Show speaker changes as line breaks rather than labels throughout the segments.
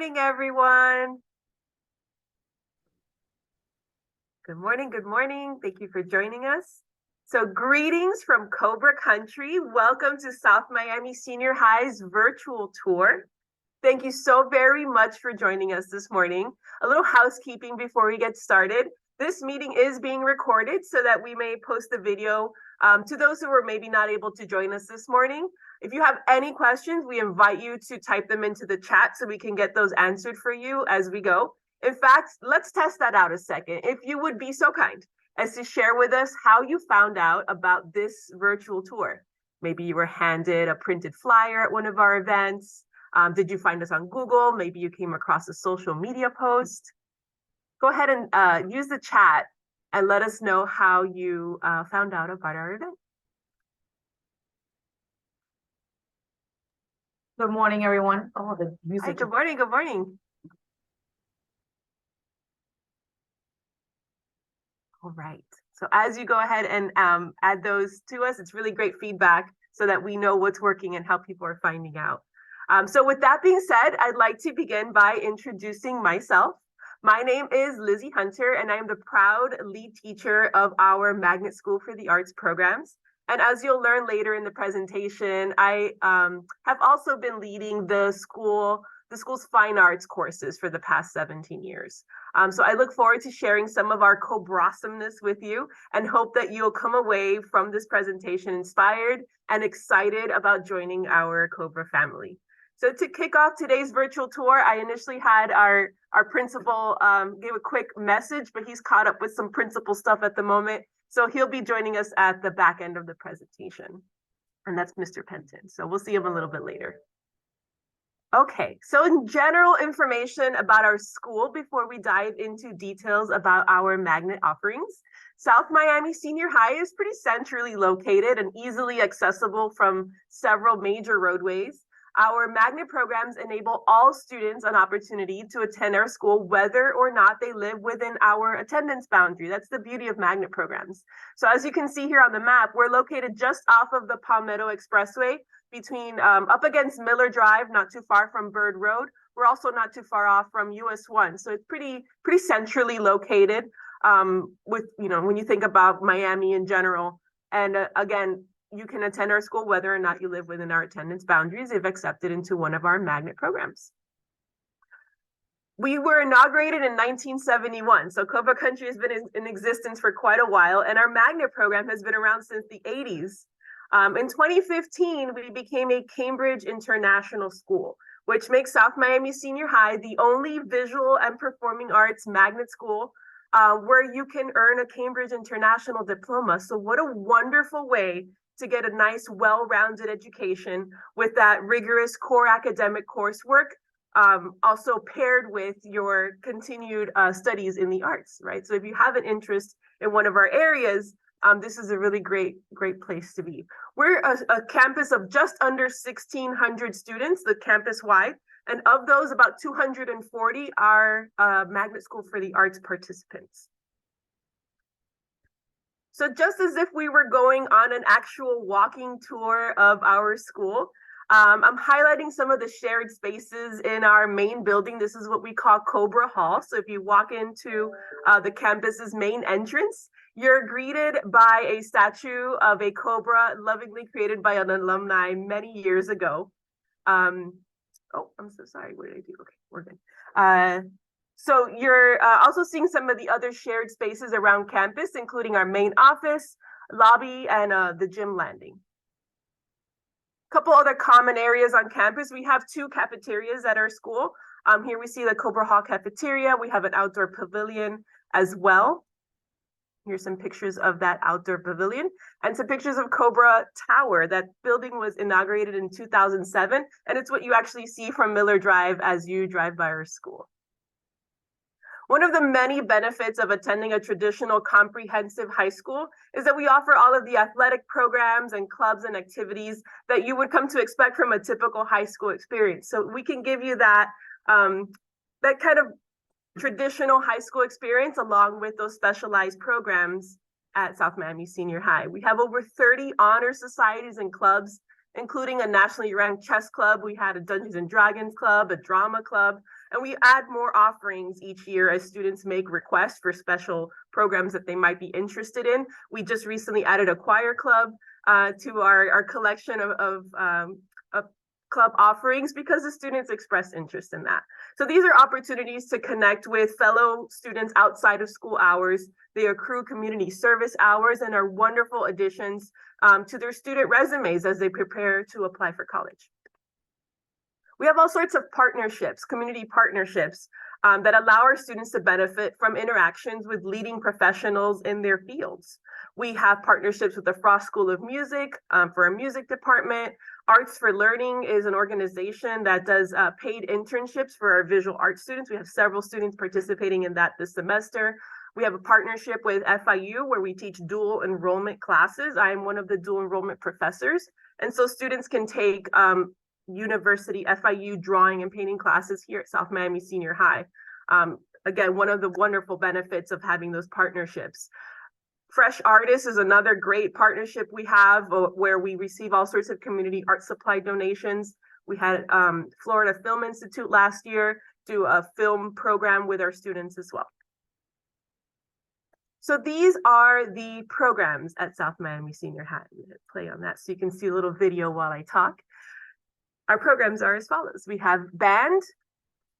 Morning, everyone. Good morning, good morning. Thank you for joining us. So greetings from Cobra Country. Welcome to South Miami Senior High's virtual tour. Thank you so very much for joining us this morning. A little housekeeping before we get started. This meeting is being recorded so that we may post the video to those who were maybe not able to join us this morning. If you have any questions, we invite you to type them into the chat so we can get those answered for you as we go. In fact, let's test that out a second. If you would be so kind as to share with us how you found out about this virtual tour. Maybe you were handed a printed flyer at one of our events. Did you find us on Google? Maybe you came across a social media post. Go ahead and use the chat and let us know how you found out about our event.
Good morning, everyone. Oh, the music.
Hi, good morning, good morning. All right. So as you go ahead and add those to us, it's really great feedback so that we know what's working and how people are finding out. So with that being said, I'd like to begin by introducing myself. My name is Lizzie Hunter, and I am the proud lead teacher of our Magnet School for the Arts programs. And as you'll learn later in the presentation, I have also been leading the school's fine arts courses for the past 17 years. So I look forward to sharing some of our Cobra-awesomeness with you and hope that you'll come away from this presentation inspired and excited about joining our Cobra family. So to kick off today's virtual tour, I initially had our principal give a quick message, but he's caught up with some principal stuff at the moment. So he'll be joining us at the back end of the presentation. And that's Mr. Penton. So we'll see him a little bit later. Okay, so in general information about our school before we dive into details about our magnet offerings. South Miami Senior High is pretty centrally located and easily accessible from several major roadways. Our magnet programs enable all students an opportunity to attend our school whether or not they live within our attendance boundary. That's the beauty of magnet programs. So as you can see here on the map, we're located just off of the Palmetto Expressway between up against Miller Drive, not too far from Bird Road. We're also not too far off from US 1. So it's pretty centrally located with, when you think about Miami in general. And again, you can attend our school whether or not you live within our attendance boundaries if accepted into one of our magnet programs. We were inaugurated in 1971, so Cobra Country has been in existence for quite a while, and our magnet program has been around since the 80s. In 2015, we became a Cambridge International School, which makes South Miami Senior High the only visual and performing arts magnet school where you can earn a Cambridge International diploma. So what a wonderful way to get a nice, well-rounded education with that rigorous core academic coursework, also paired with your continued studies in the arts, right? So if you have an interest in one of our areas, this is a really great place to be. We're a campus of just under 1,600 students, the campus-wide, and of those, about 240 are Magnet School for the Arts participants. So just as if we were going on an actual walking tour of our school, I'm highlighting some of the shared spaces in our main building. This is what we call Cobra Hall. So if you walk into the campus's main entrance, you're greeted by a statue of a cobra lovingly created by an alumni many years ago. Oh, I'm so sorry. What did I do? Okay, we're good. So you're also seeing some of the other shared spaces around campus, including our main office, lobby, and the gym landing. A couple other common areas on campus. We have 2 cafeterias at our school. Here we see the Cobra Hall cafeteria. We have an outdoor pavilion as well. Here's some pictures of that outdoor pavilion and some pictures of Cobra Tower. That building was inaugurated in 2007, and it's what you actually see from Miller Drive as you drive by our school. One of the many benefits of attending a traditional comprehensive high school is that we offer all of the athletic programs and clubs and activities that you would come to expect from a typical high school experience. So we can give you that, that kind of traditional high school experience along with those specialized programs at South Miami Senior High. We have over 30 honor societies and clubs, including a nationally ranked chess club. We had a Dungeons and Dragons club, a drama club, And we add more offerings each year as students make requests for special programs that they might be interested in. We just recently added a choir club to our collection of club offerings because the students expressed interest in that. So these are opportunities to connect with fellow students outside of school hours. They accrue community service hours and are wonderful additions to their student resumes as they prepare to apply for college. We have all sorts of partnerships, community partnerships, that allow our students to benefit from interactions with leading professionals in their fields. We have partnerships with the Frost School of Music for a music department. Arts for Learning is an organization that does paid internships for our visual arts students. We have several students participating in that this semester. We have a partnership with FIU where we teach dual enrollment classes. I am one of the dual enrollment professors. And so students can take university FIU drawing and painting classes here at South Miami Senior High. Again, one of the wonderful benefits of having those partnerships. Fresh Artists is another great partnership we have where we receive all sorts of community art supply donations. We had Florida Film Institute last year do a film program with our students as well. So these are the programs at South Miami Senior High. I'm going to play on that so you can see a little video while I talk. Our programs are as follows. We have band,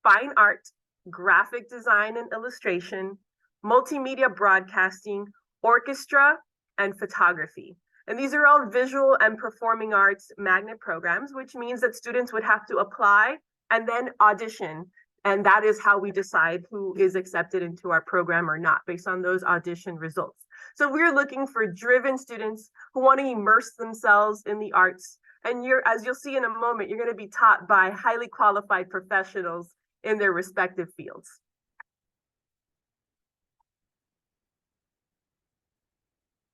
fine art, graphic design and illustration, multimedia broadcasting, orchestra, and photography. And these are all visual and performing arts magnet programs, which means that students would have to apply and then audition. And that is how we decide who is accepted into our program or not, based on those audition results. So we're looking for driven students who want to immerse themselves in the arts. And as you'll see in a moment, you're going to be taught by highly qualified professionals in their respective fields.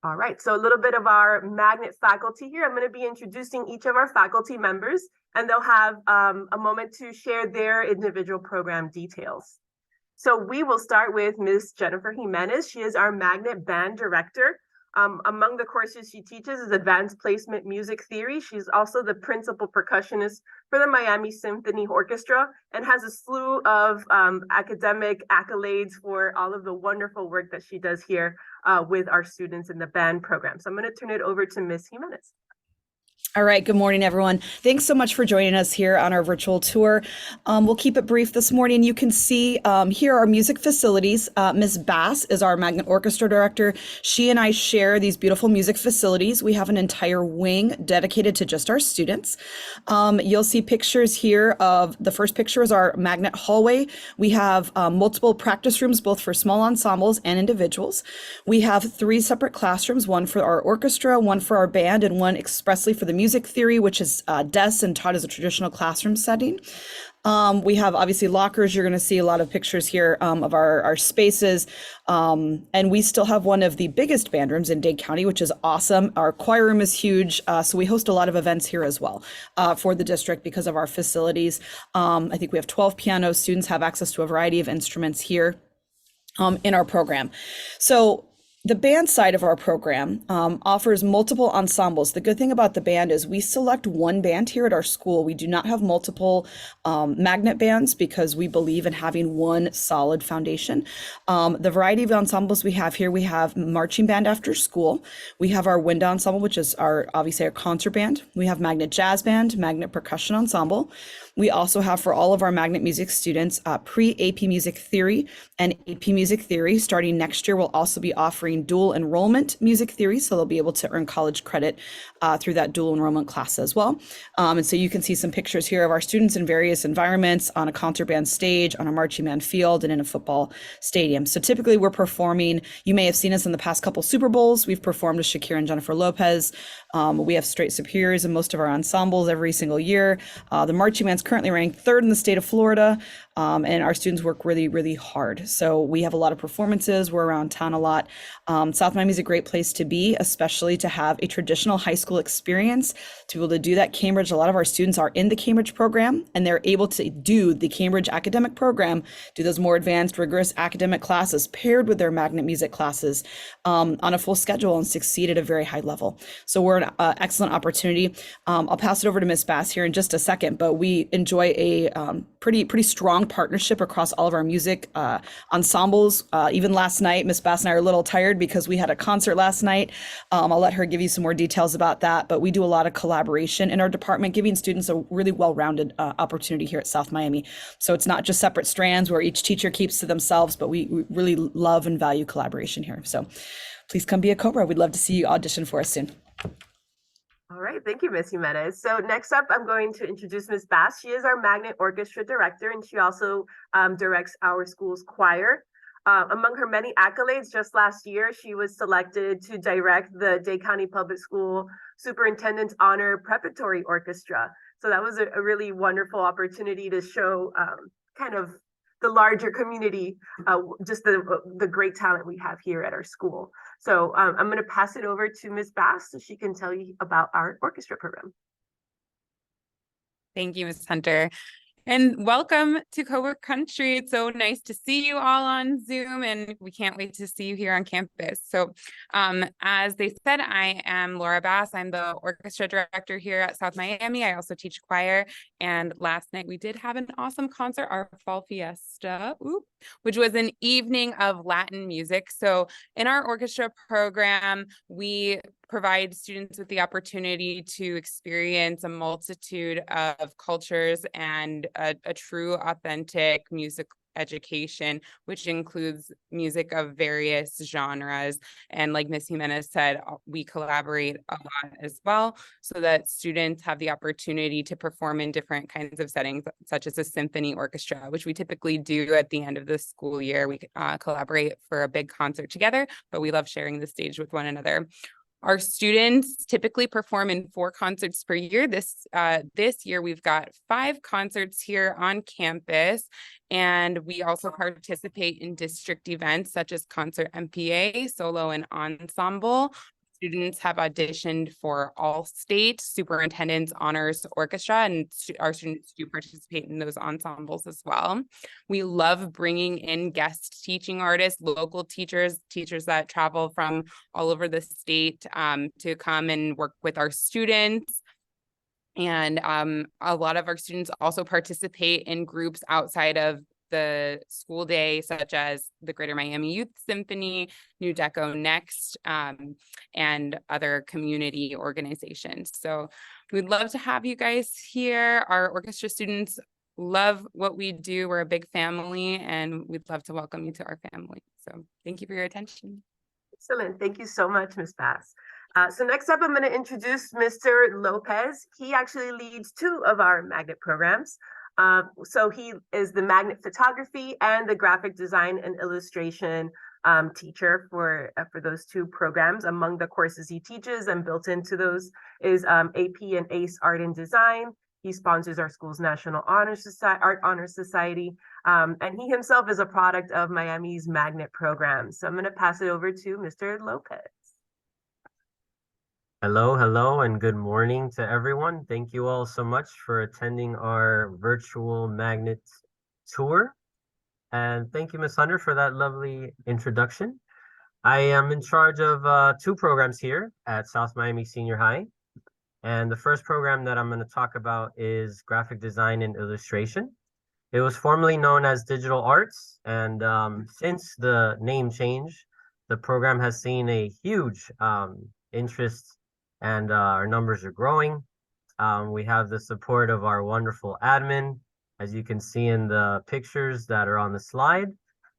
All right, so a little bit of our magnet faculty here. I'm going to be introducing each of our faculty members, and they'll have a moment to share their individual program details. So we will start with Ms. Jennifer Jimenez. She is our magnet band director. Among the courses she teaches is Advanced Placement Music Theory. She's also the principal percussionist for the Miami Symphony Orchestra and has a slew of academic accolades for all of the wonderful work that she does here with our students in the band program. So I'm going to turn it over to Ms. Jimenez.
All right. Good morning, everyone. Thanks so much for joining us here on our virtual tour. We'll keep it brief this morning. You can see here our music facilities. Ms. Bass is our magnet orchestra director. She and I share these beautiful music facilities. We have an entire wing dedicated to just our students. You'll see pictures here of the first picture is our magnet hallway. We have multiple practice rooms, both for small ensembles and individuals. We have 3 separate classrooms, one for our orchestra, one for our band, and one expressly for the music theory, which is desks and taught as a traditional classroom setting. We have obviously lockers. You're going to see a lot of pictures here of our spaces. And we still have one of the biggest band rooms in Dade County, which is awesome. Our choir room is huge. So we host a lot of events here as well for the district because of our facilities. I think we have 12 pianos. Students have access to a variety of instruments here in our program. So the band side of our program offers multiple ensembles. The good thing about the band is we select one band here at our school. We do not have multiple magnet bands because we believe in having one solid foundation. The variety of ensembles we have here, we have marching band after school. We have our wind ensemble, which is obviously our concert band. We have magnet jazz band, magnet percussion ensemble. We also have for all of our magnet music students pre-AP music theory and AP music theory. Starting next year, we'll also be offering dual enrollment music theory, so they'll be able to earn college credit through that dual enrollment class as well. And so you can see some pictures here of our students in various environments on a concert band stage, on a marching band field, and in a football stadium. So typically we're performing, you may have seen us in the past couple Super Bowls. We've performed with Shakira and Jennifer Lopez. We have straight superiors in most of our ensembles every single year. The marching band's currently ranked 3rd in the state of Florida. And our students work really, really hard. So we have a lot of performances. We're around town a lot. South Miami is a great place to be, especially to have a traditional high school experience. To be able to do that, Cambridge, a lot of our students are in the Cambridge program, and they're able to do the Cambridge academic program, do those more advanced, rigorous academic classes paired with their magnet music classes on a full schedule and succeed at a very high level. So we're an excellent opportunity. I'll pass it over to Ms. Bass here in just a second, but we enjoy a pretty strong partnership across all of our music ensembles. Even last night, Ms. Bass and I are a little tired because we had a concert last night. I'll let her give you some more details about that, but we do a lot of collaboration in our department, giving students a really well-rounded opportunity here at South Miami. So it's not just separate strands where each teacher keeps to themselves, but we really love and value collaboration here. So please come be a Cobra. We'd love to see you audition for us soon.
All right, thank you, Ms. Jimenez. So next up, I'm going to introduce Ms. Bass. She is our Magnet Orchestra Director, and she also directs our school's choir. Among her many accolades, just last year, she was selected to direct the Dade County Public School Superintendent's Honor Preparatory Orchestra. So that was a really wonderful opportunity to show kind of the larger community, just the great talent we have here at our school. So I'm going to pass it over to Ms. Bass so she can tell you about our orchestra program.
Thank you, Ms. Hunter. And welcome to Cobra Country. It's so nice to see you all on Zoom, and we can't wait to see you here on campus. So as they said, I am Laura Bass. I'm the orchestra director here at South Miami. I also teach choir. And last night we did have an awesome concert, our fall fiesta, which was an evening of Latin music. So in our orchestra program, we provide students with the opportunity to experience a multitude of cultures and a true, authentic music education, which includes music of various genres. And like Ms. Jimenez said, we collaborate a lot as well, so that students have the opportunity to perform in different kinds of settings, such as a symphony orchestra, which we typically do at the end of the school year. We collaborate for a big concert together, but we love sharing the stage with one another. Our students typically perform in 4 concerts per year. This year, we've got 5 concerts here on campus, and we also participate in district events such as concert MPA, solo, and ensemble. Students have auditioned for all-state superintendent's honors orchestra, and our students do participate in those ensembles as well. We love bringing in guest teaching artists, local teachers that travel from all over the state to come and work with our students. And a lot of our students also participate in groups outside of the school day, such as the Greater Miami Youth Symphony, New Deco Next, and other community organizations. So we'd love to have you guys here. Our orchestra students love what we do. We're a big family, and we'd love to welcome you to our family. So thank you for your attention.
Excellent. Thank you so much, Ms. Bass. So next up, I'm going to introduce Mr. Lopez. He actually leads 2 of our magnet programs. So he is the magnet photography and the graphic design and illustration teacher for those 2 programs. Among the courses he teaches and built into those is AP and AICE Art and Design. He sponsors our school's National Honor Society, Art Honor Society, and he himself is a product of Miami's magnet program. So I'm going to pass it over to Mr. Lopez.
Hello, and good morning to everyone. Thank you all so much for attending our virtual magnet tour. And thank you, Ms. Hunter, for that lovely introduction. I am in charge of 2 programs here at South Miami Senior High. And the first program that I'm going to talk about is graphic design and illustration. It was formerly known as digital arts. And since the name change, the program has seen a huge interest, and our numbers are growing. We have the support of our wonderful admin. As you can see in the pictures that are on the slide,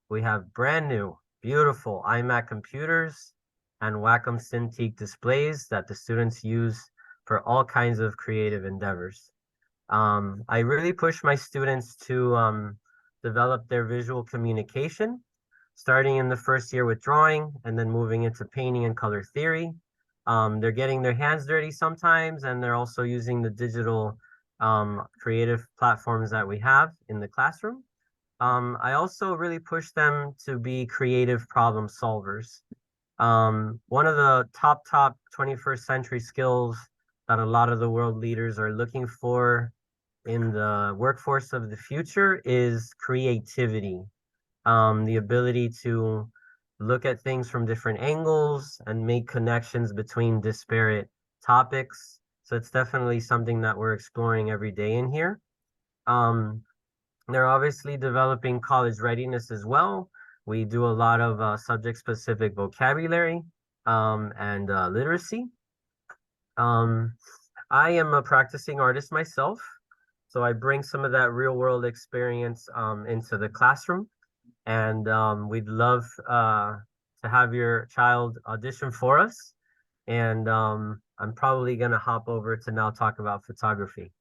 we have brand new, beautiful iMac computers and Wacom Cintiq displays that the students use for all kinds of creative endeavors. I really push my students to develop their visual communication, starting in the first year with drawing and then moving into painting and color theory. They're getting their hands dirty sometimes, and they're also using the digital creative platforms that we have in the classroom. I also really push them to be creative problem solvers. One of the top 21st century skills that a lot of the world leaders are looking for in the workforce of the future is creativity. The ability to look at things from different angles and make connections between disparate topics. So it's definitely something that we're exploring every day in here. They're obviously developing college readiness as well. We do a lot of subject-specific vocabulary and literacy. I am a practicing artist myself, so I bring some of that real-world experience into the classroom, and we'd love to have your child audition for us. And I'm probably gonna hop over to now talk about photography.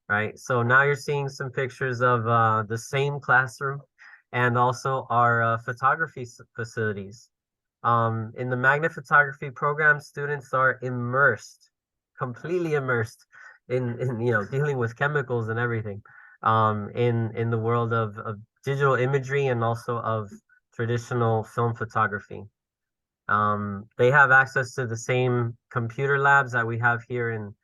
Right, so now you're seeing some pictures of the same classroom and also our photography facilities. In the magnet photography program, students are immersed, completely immersed in dealing with chemicals and everything, in the world of digital imagery and also of traditional film photography. They have access to the same computer labs that we have here in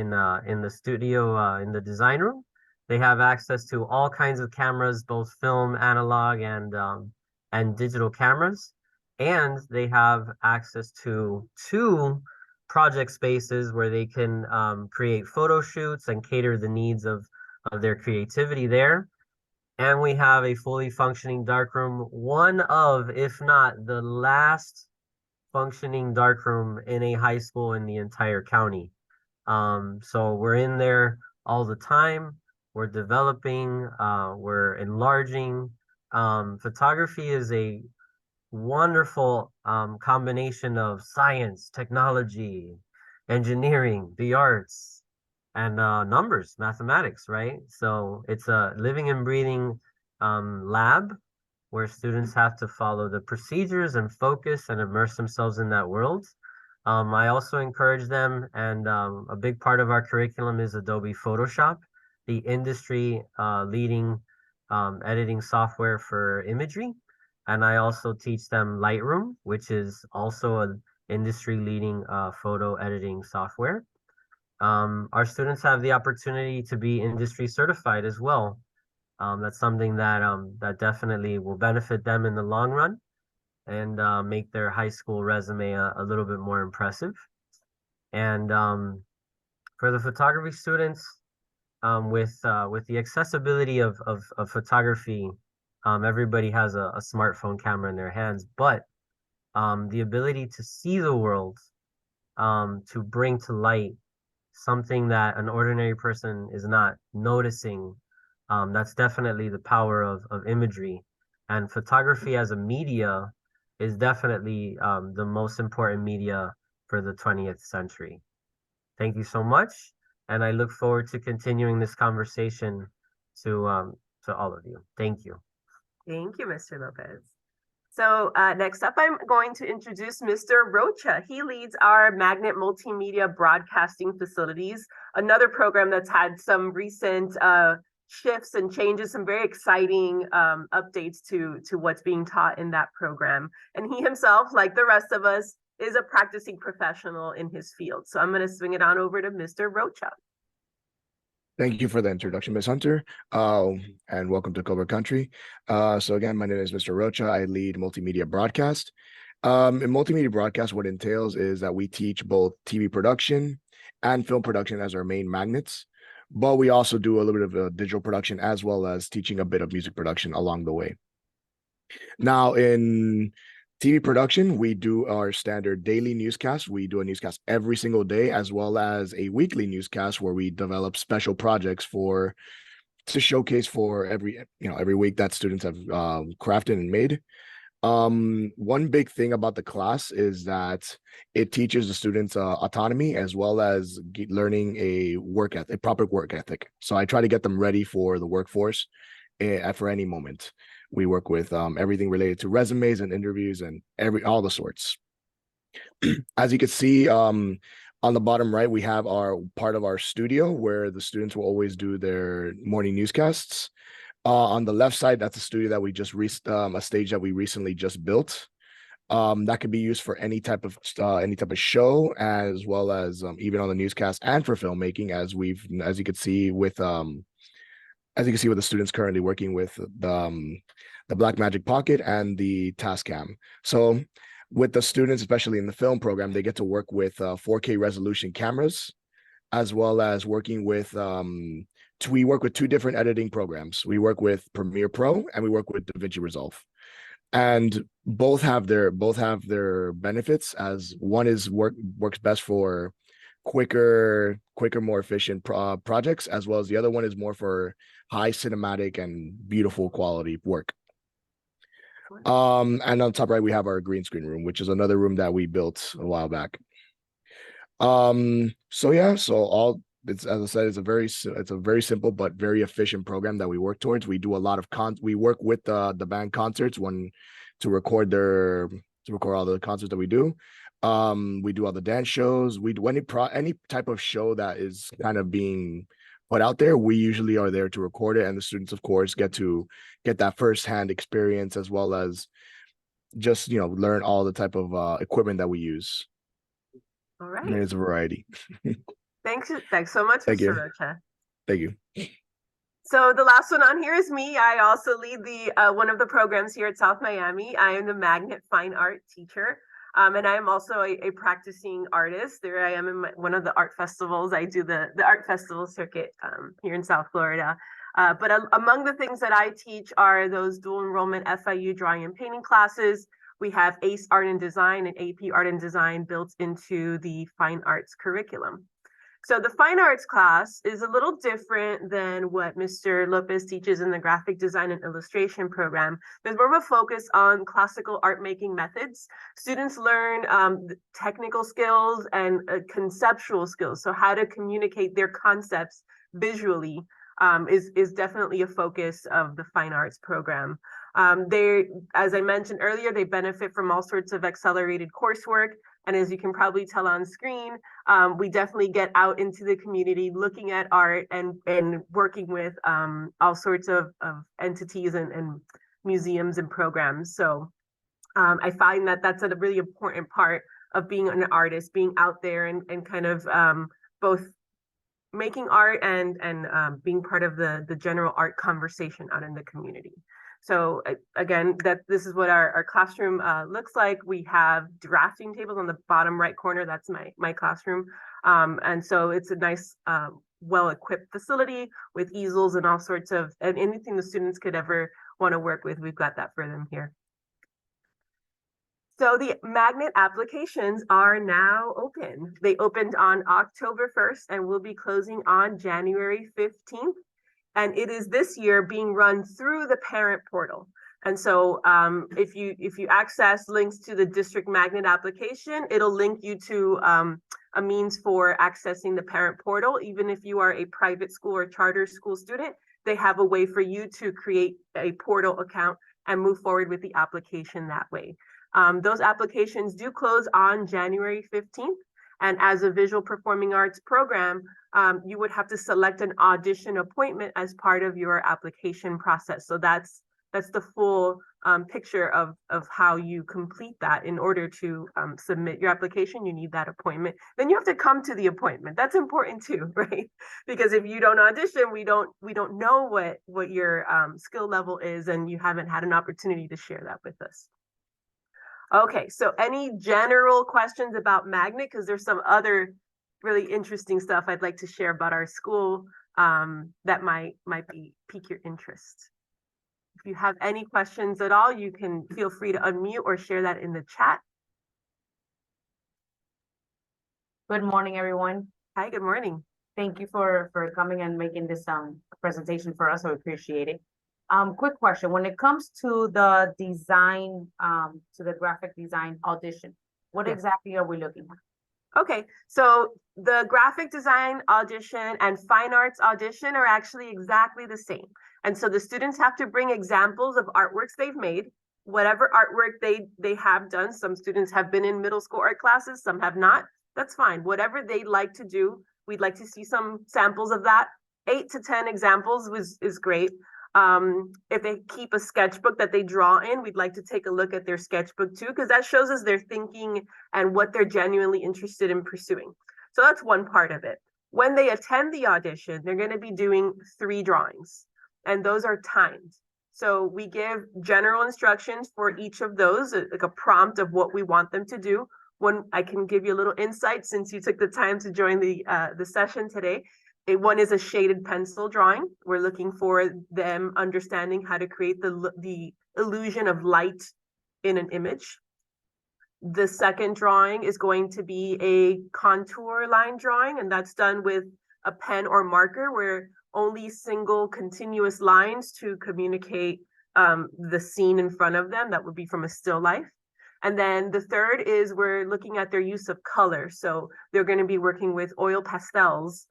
the studio, in the design room. They have access to all kinds of cameras, both film, analog, and digital cameras. And they have access to 2 project spaces where they can create photo shoots and cater the needs of their creativity there. And we have a fully functioning darkroom, one of, if not the last functioning darkroom in a high school in the entire county. So we're in there all the time. We're developing, we're enlarging. Photography is a wonderful combination of science, technology, engineering, the arts, and numbers, mathematics, right? So it's a living and breathing lab where students have to follow the procedures and focus and immerse themselves in that world. I also encourage them, and a big part of our curriculum is Adobe Photoshop, the industry leading editing software for imagery. And I also teach them Lightroom, which is also an industry leading photo editing software. Our students have the opportunity to be industry certified as well. That's something that that definitely will benefit them in the long run and make their high school resume a little bit more impressive. And for the photography students, with the accessibility of photography, everybody has a smartphone camera in their hands, but the ability to see the world, to bring to light something that an ordinary person is not noticing, that's definitely the power of imagery. And photography as a media is definitely the most important media for the 20th century. Thank you so much, and I look forward to continuing this conversation to all of you. Thank you.
Thank you, Mr. Lopez. So next up, I'm going to introduce Mr. Rocha. He leads our Magnet Multimedia Broadcasting Facilities, another program that's had some recent shifts and changes, some very exciting updates to what's being taught in that program. And he himself, like the rest of us, is a practicing professional in his field. So I'm going to swing it on over to Mr. Rocha.
Thank you for the introduction, Ms. Hunter, and welcome to Cover Country. So again, my name is Mr. Rocha. I lead multimedia broadcast. In multimedia broadcast, what it entails is that we teach both TV production and film production as our main magnets, but we also do a little bit of digital production as well as teaching a bit of music production along the way. Now, in TV production, we do our standard daily newscast. We do a newscast every single day, as well as a weekly newscast where we develop special projects to showcase for every week that students have crafted and made. One big thing about the class is that it teaches the students autonomy as well as learning a proper work ethic. So I try to get them ready for the workforce for any moment. We work with everything related to resumes and interviews and all the sorts. As you can see on the bottom right, we have our part of our studio where the students will always do their morning newscasts. On the left side, that's a studio that we just a stage that we recently just built. That could be used for any type of show, as well as even on the newscast, and for filmmaking, as you can see with the students currently working with the Blackmagic Pocket and the Tascam. So with the students, especially in the film program, they get to work with 4K resolution cameras, as well as working with we work with two different editing programs. We work with Premiere Pro and we work with DaVinci Resolve. And both have their benefits, as one is works best for quicker, more efficient projects, as well as the other one is more for high cinematic and beautiful quality work. And on top right, we have our green screen room, which is another room that we built a while back. So yeah, it's, as I said, it's a very simple but very efficient program that we work towards. We do a lot of we work with the band concerts to record all the concerts that we do. We do all the dance shows. We do any type of show that is kind of being put out there. We usually are there to record it, and the students, of course, get that firsthand experience, as well as just learn all the type of equipment that we use.
All right.
There's a variety.
Thanks so much,
Thank you.
Mr. Rocha.
Thank you.
So the last one on here is me. I also lead the one of the programs here at South Miami. I am the Magnet Fine Art teacher, and I am also a practicing artist. There I am in one of the art festivals. I do the art festival circuit here in South Florida. But among the things that I teach are those dual enrollment FIU drawing and painting classes. We have AICE Art and Design and AP Art and Design built into the fine arts curriculum. So the fine arts class is a little different than what Mr. Lopez teaches in the graphic design and illustration program. There's more of a focus on classical art making methods. Students learn technical skills and conceptual skills. So how to communicate their concepts visually is definitely a focus of the fine arts program. As I mentioned earlier, they benefit from all sorts of accelerated coursework. And as you can probably tell on screen, we definitely get out into the community looking at art and working with all sorts of entities and museums and programs. So I find that that's a really important part of being an artist, being out there and kind of both making art and being part of the general art conversation out in the community. So again, this is what our classroom looks like. We have drafting tables on the bottom right corner. That's my classroom. And so it's a nice, well-equipped facility with easels and all sorts of, and anything the students could ever want to work with, we've got that for them here. So the magnet applications are now open. They opened on October 1st and will be closing on January 15th. And it is this year being run through the parent portal. And so if you access links to the district magnet application, it'll link you to a means for accessing the parent portal. Even if you are a private school or charter school student, they have a way for you to create a portal account and move forward with the application that way. Those applications do close on January 15th. And as a visual performing arts program, you would have to select an audition appointment as part of your application process. So that's the full picture of how you complete that. In order to submit your application, you need that appointment. Then you have to come to the appointment. That's important too, right? Because if you don't audition, we don't know what your skill level is, and you haven't had an opportunity to share that with us. Okay, so any general questions about Magnet? Because there's some other really interesting stuff I'd like to share about our school that might pique your interest. If you have any questions at all, you can feel free to unmute or share that in the chat.
Good morning, everyone.
Hi, good morning.
Thank you for coming and making this presentation for us. I appreciate it. Quick question. When it comes to the design, to the graphic design audition, what exactly are we looking at?
Okay, so the graphic design audition and fine arts audition are actually exactly the same. And so the students have to bring examples of artworks they've made, whatever artwork they have done. Some students have been in middle school art classes, some have not. That's fine. Whatever they'd like to do, we'd like to see some samples of that. 8 to 10 examples is great. If they keep a sketchbook that they draw in, we'd like to take a look at their sketchbook too, because that shows us their thinking and what they're genuinely interested in pursuing. So that's one part of it. When they attend the audition, they're going to be doing 3 drawings, and those are timed. So we give general instructions for each of those, like a prompt of what we want them to do. When I can give you a little insight, since you took the time to join the session today. One is a shaded pencil drawing. We're looking for them understanding how to create the illusion of light in an image. The second drawing is going to be a contour line drawing, and that's done with a pen or marker where only single continuous lines to communicate the scene in front of them. That would be from a still life. And then the third is we're looking at their use of color. So they're going to be working with oil pastels,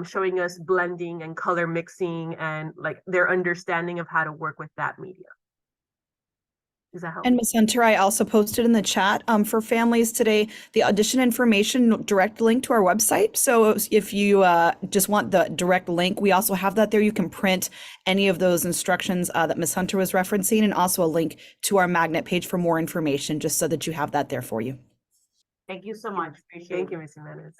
showing us blending and color mixing and like their understanding of how to work with that media. Does that help?
And Ms. Hunter, I also posted in the chat for families today the audition information direct link to our website. So if you just want the direct link, we also have that there. You can print any of those instructions that Ms. Hunter was referencing, and also a link to our magnet page for more information, just so that you have that there for you.
Thank you so much. Appreciate
Thank
it.
you, Ms. Jimenez.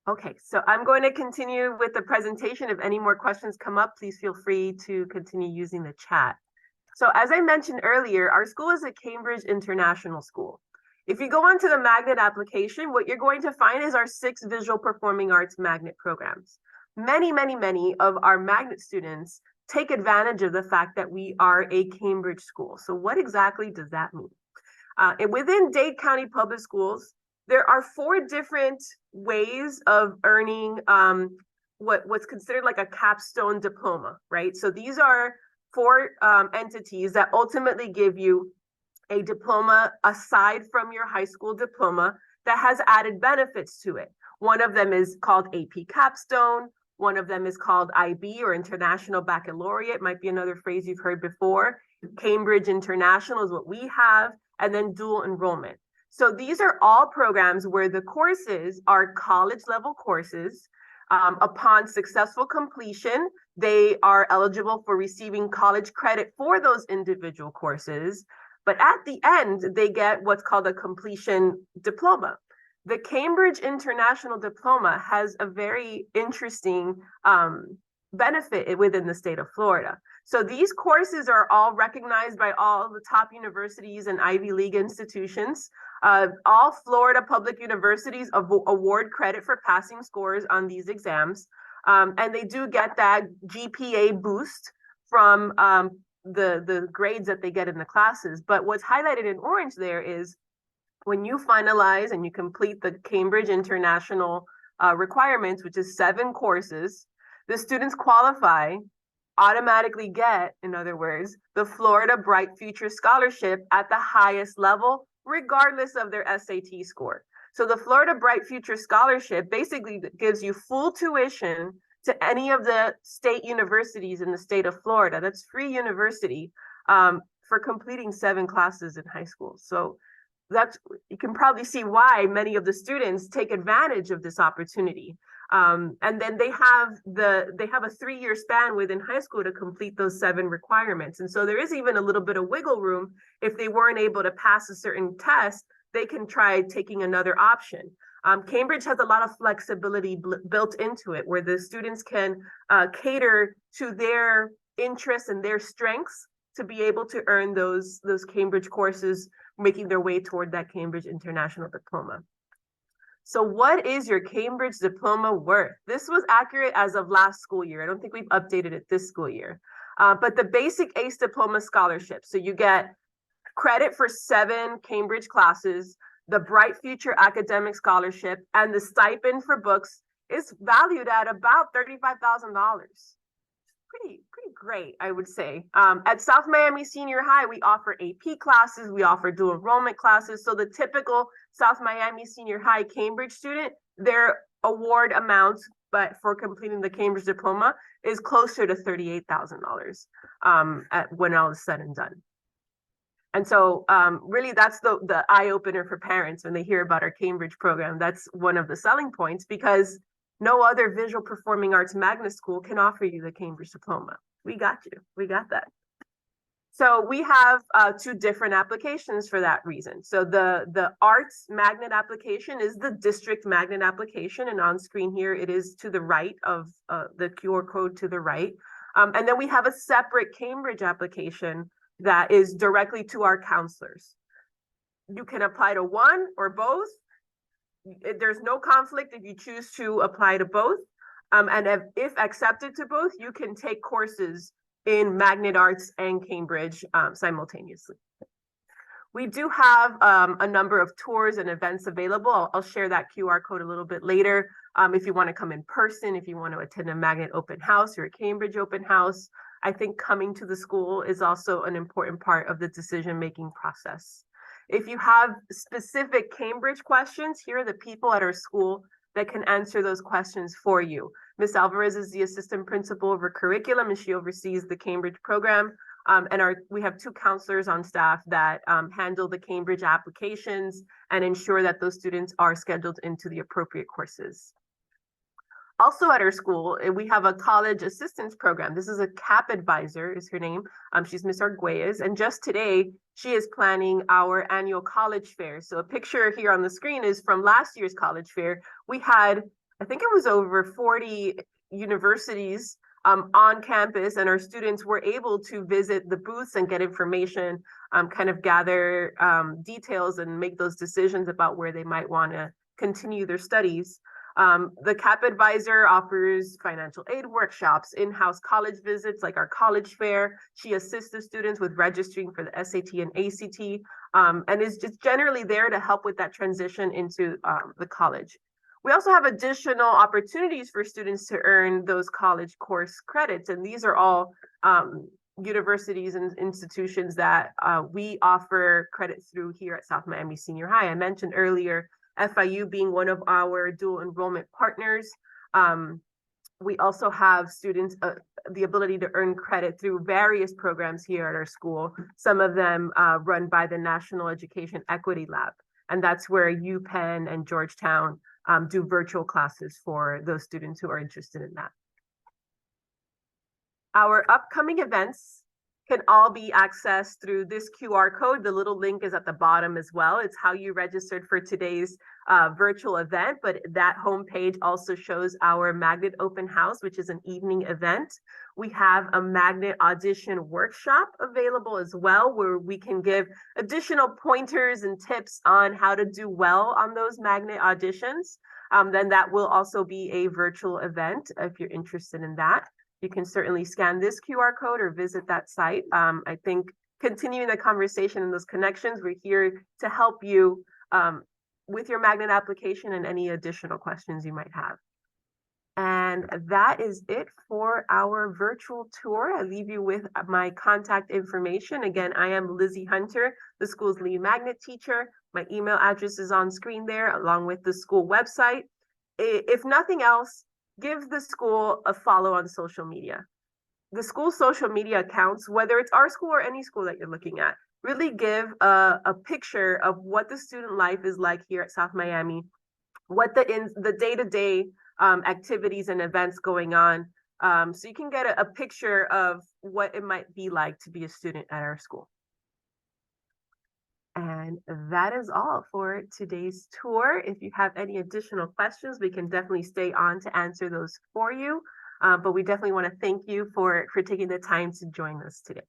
Okay, so I'm going to continue with the presentation. If any more questions come up, please feel free to continue using the chat. So as I mentioned earlier, our school is a Cambridge International School. If you go onto the magnet application, what you're going to find is our 6 visual performing arts magnet programs. Many of our magnet students take advantage of the fact that we are a Cambridge school. So what exactly does that mean? And within Dade County Public Schools, there are 4 different ways of earning what's considered like a capstone diploma, right? So these are 4 entities that ultimately give you a diploma aside from your high school diploma that has added benefits to it. One of them is called AP Capstone. One of them is called IB, or International Baccalaureate, might be another phrase you've heard before. Cambridge International is what we have, and then dual enrollment. So these are all programs where the courses are college level courses. Upon successful completion, they are eligible for receiving college credit for those individual courses. But at the end, they get what's called a completion diploma. The Cambridge International Diploma has a very interesting benefit within the state of Florida. So these courses are all recognized by all the top universities and Ivy League institutions. All Florida public universities award credit for passing scores on these exams. And they do get that GPA boost from the grades that they get in the classes. But what's highlighted in orange there is when you finalize and you complete the Cambridge International requirements, which is 7 courses, the students qualify, automatically get, in other words, the Florida Bright Future Scholarship at the highest level, regardless of their SAT score. So the Florida Bright Future Scholarship basically gives you full tuition to any of the state universities in the state of Florida. That's free university for completing 7 classes in high school. So that's, you can probably see why many of the students take advantage of this opportunity. And then they have a 3-year span within high school to complete those 7 requirements. And so there is even a little bit of wiggle room. If they weren't able to pass a certain test, they can try taking another option. Cambridge has a lot of flexibility built into it, where the students can cater to their interests and their strengths to be able to earn those Cambridge courses, making their way toward that Cambridge International Diploma. So what is your Cambridge diploma worth? This was accurate as of last school year. I don't think we've updated it this school year. But the basic AICE diploma scholarship. So you get credit for 7 Cambridge classes, the Bright Future Academic Scholarship, and the stipend for books is valued at about $35,000. Pretty great, I would say. At South Miami Senior High, we offer AP classes, we offer dual enrollment classes. So the typical South Miami Senior High Cambridge student, their award amount, but for completing the Cambridge diploma, is closer to $38,000 when all is said and done. And so really that's the eye opener for parents when they hear about our Cambridge program. That's one of the selling points, because no other visual performing arts magnet school can offer you the Cambridge diploma. We got you. We got that. So we have two different applications for that reason. So the arts magnet application is the district magnet application, and on screen here it is to the right of the QR code to the right. And then we have a separate Cambridge application that is directly to our counselors. You can apply to one or both. There's no conflict if you choose to apply to both. And if accepted to both, you can take courses in Magnet Arts and Cambridge simultaneously. We do have a number of tours and events available. I'll share that QR code a little bit later. If you want to come in person, if you want to attend a Magnet open house or a Cambridge open house, I think coming to the school is also an important part of the decision-making process. If you have specific Cambridge questions, here are the people at our school that can answer those questions for you. Ms. Alvarez is the assistant principal over curriculum, and she oversees the Cambridge program. And we have two counselors on staff that handle the Cambridge applications and ensure that those students are scheduled into the appropriate courses. Also at our school, we have a college assistance program. This is a CAP advisor, is her name. She's Ms. Arguelles, and just today, she is planning our annual college fair. So a picture here on the screen is from last year's college fair. We had, I think it was over 40 universities on campus, and our students were able to visit the booths and get information, kind of gather details and make those decisions about where they might want to continue their studies. The CAP advisor offers financial aid workshops, in-house college visits like our college fair. She assists the students with registering for the SAT and ACT, and is just generally there to help with that transition into the college. We also have additional opportunities for students to earn those college course credits, and these are all universities and institutions that we offer credit through here at South Miami Senior High. I mentioned earlier FIU being one of our dual enrollment partners. We also have students the ability to earn credit through various programs here at our school, some of them run by the National Education Equity Lab. And that's where UPenn and Georgetown do virtual classes for those students who are interested in that. Our upcoming events can all be accessed through this QR code. The little link is at the bottom as well. It's how you registered for today's virtual event, but that homepage also shows our Magnet Open House, which is an evening event. We have a Magnet audition workshop available as well, where we can give additional pointers and tips on how to do well on those Magnet auditions. Then that will also be a virtual event if you're interested in that. You can certainly scan this QR code or visit that site. I think continuing the conversation and those connections, we're here to help you with your Magnet application and any additional questions you might have. And that is it for our virtual tour. I leave you with my contact information. Again, I am Lizzie Hunter, the school's lead Magnet teacher. My email address is on screen there, along with the school website. If nothing else, give the school a follow on social media. The school's social media accounts, whether it's our school or any school that you're looking at, really give a picture of what the student life is like here at South Miami, what the day-to-day activities and events going on. So you can get a picture of what it might be like to be a student at our school. And that is all for today's tour. If you have any additional questions, we can definitely stay on to answer those for you. But we definitely want to thank you for taking the time to join us today.